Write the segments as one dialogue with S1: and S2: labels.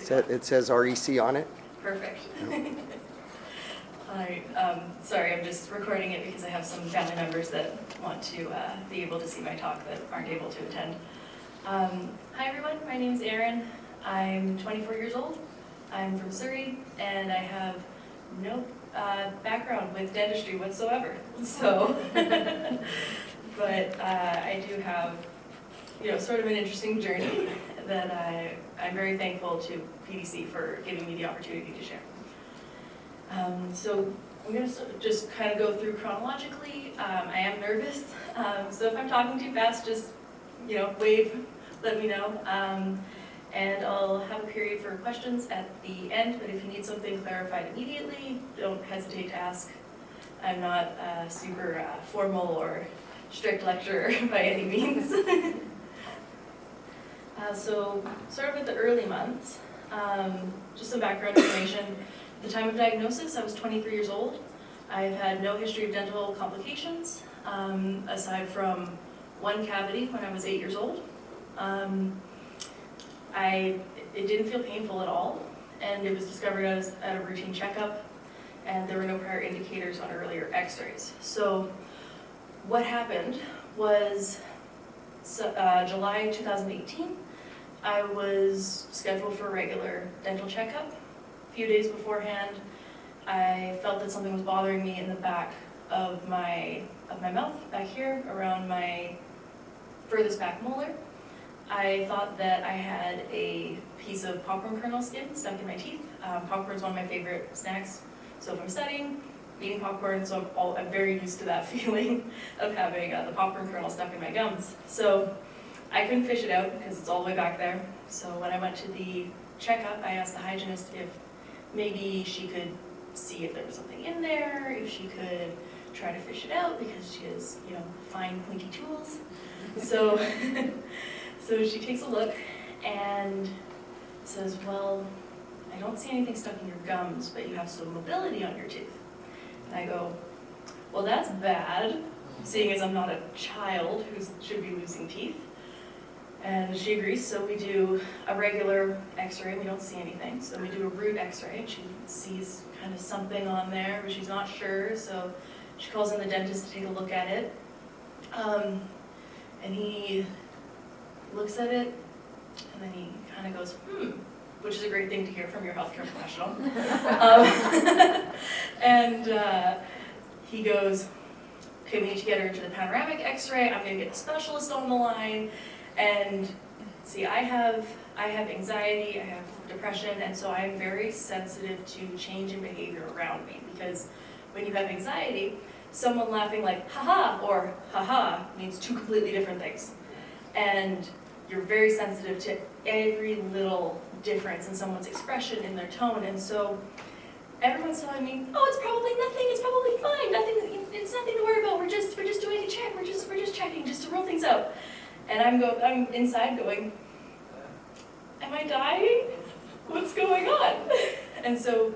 S1: It says REC on it.
S2: Perfect. Hi, sorry, I'm just recording it because I have some family members that want to be able to see my talk that aren't able to attend. Hi everyone, my name is Erin. I'm 24 years old. I'm from Surrey, and I have no background with dentistry whatsoever. So, but I do have, sort of an interesting journey that I'm very thankful to PDC for giving me the opportunity to share. So I'm going to just kind of go through chronologically. I am nervous, so if I'm talking too fast, just wave, let me know. And I'll have a period for questions at the end, but if you need something clarified immediately, don't hesitate to ask. I'm not a super formal or strict lecturer by any means. So sort of at the early months, just some background information. At the time of diagnosis, I was 23 years old. I've had no history of dental complications, aside from one cavity when I was 8 years old. It didn't feel painful at all, and it was discovered at a routine checkup, and there were no prior indicators on earlier x-rays. So what happened was July 2018, I was scheduled for a regular dental checkup. A few days beforehand, I felt that something was bothering me in the back of my mouth, back here, around my furthest back molar. I thought that I had a piece of popcorn kernel skin stuck in my teeth. Popcorn is one of my favorite snacks. So if I'm studying, eating popcorn, so I'm very used to that feeling of having the popcorn kernel stuck in my gums. So I couldn't fish it out because it's all the way back there. So when I went to the checkup, I asked the hygienist if maybe she could see if there was something in there, if she could try to fish it out because she has, fine pointy tools. So, so she takes a look and says, well, I don't see anything stuck in your gums, but you have some mobility on your tooth. And I go, well, that's bad, seeing as I'm not a child who should be losing teeth. And she agrees, so we do a regular x-ray, we don't see anything. So we do a root x-ray, she sees kind of something on there, but she's not sure, so she calls in the dentist to take a look at it. And he looks at it, and then he kind of goes, which is a great thing to hear from your healthcare professional. And he goes, okay, we need to get her into the panoramic x-ray, I'm gonna get the specialist on the line. And see, I have anxiety, I have depression, and so I'm very sensitive to change in behavior around me, because when you have anxiety, someone laughing like haha or haha means two completely different things. And you're very sensitive to every little difference in someone's expression, in their tone, and so everyone's telling me, oh, it's probably nothing, it's probably fine, it's nothing to worry about, we're just doing a check, we're just checking just to rule things out. And I'm inside going, am I dying? What's going on? And so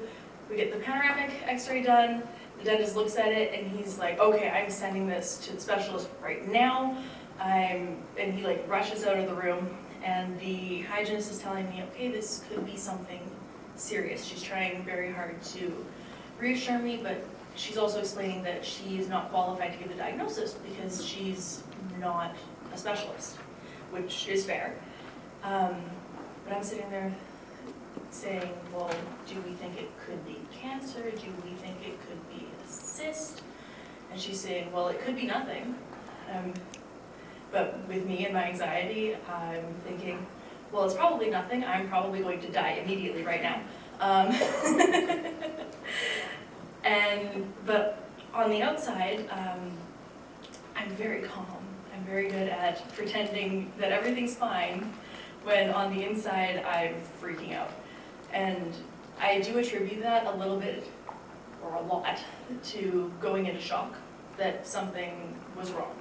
S2: we get the panoramic x-ray done, the dentist looks at it, and he's like, okay, I'm sending this to the specialist right now. And he rushes out of the room, and the hygienist is telling me, okay, this could be something serious. She's trying very hard to reassure me, but she's also explaining that she is not qualified to give a diagnosis because she's not a specialist, which is fair. But I'm sitting there saying, well, do we think it could be cancer? Do we think it could be a cyst? And she's saying, well, it could be nothing. But with me and my anxiety, I'm thinking, well, it's probably nothing. I'm probably going to die immediately right now. But on the outside, I'm very calm. I'm very good at pretending that everything's fine, when on the inside I'm freaking out. And I do attribute that a little bit, or a lot, to going into shock that something was wrong.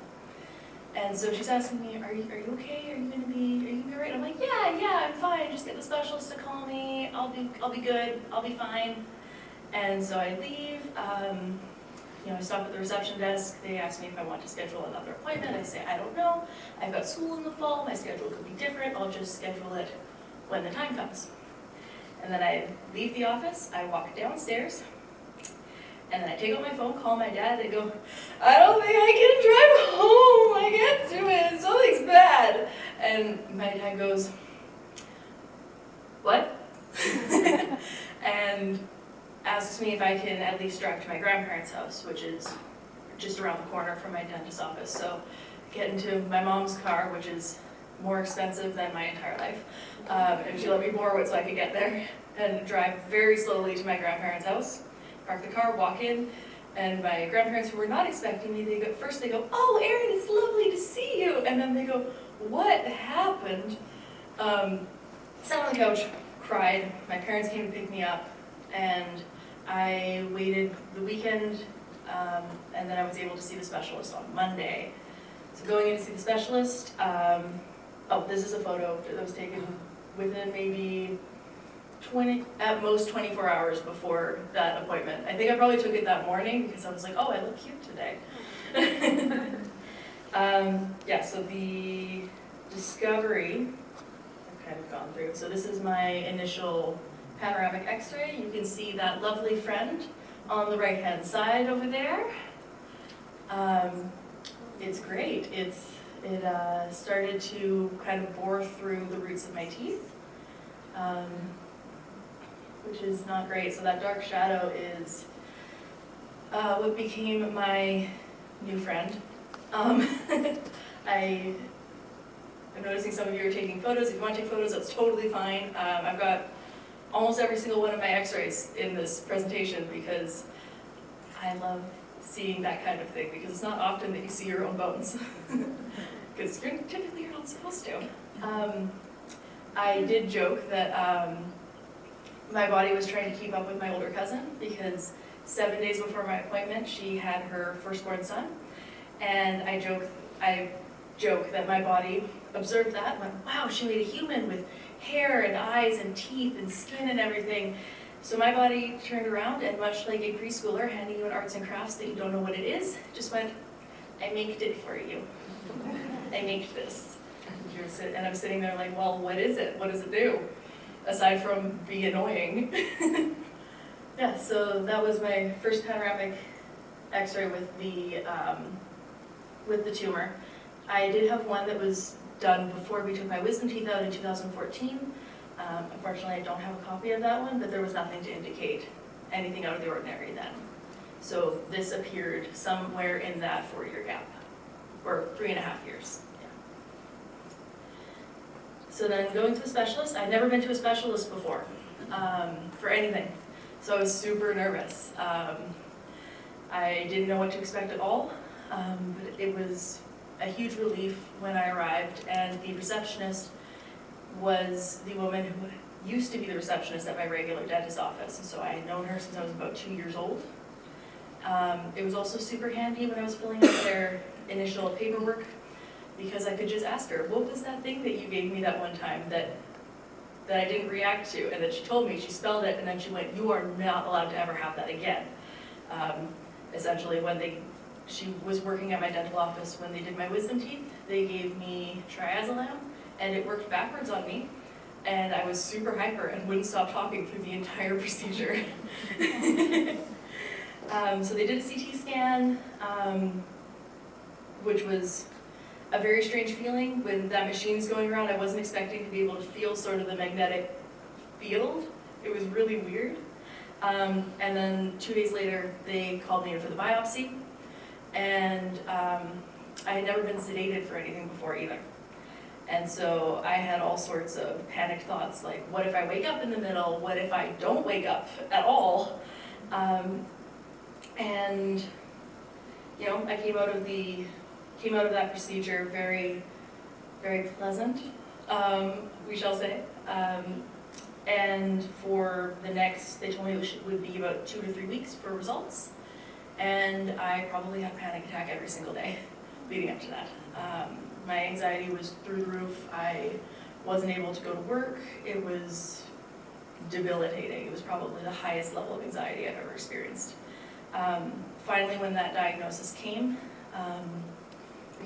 S2: And so she's asking me, are you okay? Are you gonna be all right? I'm like, yeah, I'm fine. Just get the specialist to call me. I'll be good. I'll be fine. And so I leave. I stop at the reception desk. They ask me if I want to schedule another appointment. I say, I don't know. I've got school in the fall. My schedule could be different. I'll just schedule it when the time comes. And then I leave the office, I walk downstairs, and then I take out my phone, call my dad, and go, I don't think I can drive home, I can't do it, something's bad. And my dad goes, what? And asks me if I can at least drive to my grandparents' house, which is just around the corner from my dentist's office. So I get into my mom's car, which is more expensive than my entire life, and she let me borrow it so I could get there, and drive very slowly to my grandparents' house, park the car, walk in, and my grandparents, who were not expecting me, they go, oh, Erin, it's lovely to see you, and then they go, what happened? Sat on the couch, cried, my parents came to pick me up, and I waited the weekend, and then I was able to see the specialist on Monday. So going in to see the specialist, oh, this is a photo that was taken within maybe 20, at most 24 hours before that appointment. I think I probably took it that morning because I was like, oh, I look cute today. Yeah, so the discovery, I've kind of gone through. So this is my initial panoramic x-ray. You can see that lovely friend on the right-hand side over there. It's great. It started to kind of bore through the roots of my teeth, which is not great. So that dark shadow is what became my new friend. I'm noticing some of you are taking photos. If you want to take photos, that's totally fine. I've got almost every single one of my x-rays in this presentation because I love seeing that kind of thing, because it's not often that you see your own bones, because typically you're not supposed to. I did joke that my body was trying to keep up with my older cousin, because 7 days before my appointment she had her firstborn son, and I joke that my body observed that and went, wow, she made a human with hair and eyes and teeth and skin and everything. So my body turned around, and much like a preschooler handing you an arts and crafts that you don't know what it is, just went, I maked it for you. I made this. And I'm sitting there like, well, what is it? What does it do? Aside from be annoying. Yeah, so that was my first panoramic x-ray with the tumor. I did have one that was done before we took my wisdom teeth out in 2014. Unfortunately, I don't have a copy of that one, but there was nothing to indicate anything out of the ordinary then. So this appeared somewhere in that 4-year gap, or 3.5 years. Yeah. So then going to the specialist, I'd never been to a specialist before for anything, so I was super nervous. I didn't know what to expect at all, but it was a huge relief when I arrived, and the receptionist was the woman who used to be the receptionist at my regular dentist office, and so I had known her since I was about 2 years old. It was also super handy when I was filling out their initial paperwork, because I could just ask her, what was that thing that you gave me that one time that I didn't react to? And then she told me, she spelled it, and then she went, you are not allowed to ever have that again. Essentially, she was working at my dental office when they did my wisdom teeth, they gave me triazolam, and it worked backwards on me, and I was super hyper and wouldn't stop talking through the entire procedure. So they did a CT scan, which was a very strange feeling when that machine's going around. I wasn't expecting to be able to feel sort of the magnetic field. It was really weird. And then 2 days later, they called me in for the biopsy, and I had never been sedated for anything before either. And so I had all sorts of panicked thoughts, like, what if I wake up in the middle? What if I don't wake up at all? And you know, I came out of that procedure very, very pleasant, we shall say. And for the next, they told me it would be about 2 to 3 weeks for results. And I probably had a panic attack every single day leading up to that. My anxiety was through the roof. I wasn't able to go to work. It was debilitating. It was probably the highest level of anxiety I've ever experienced. Finally, when that diagnosis came,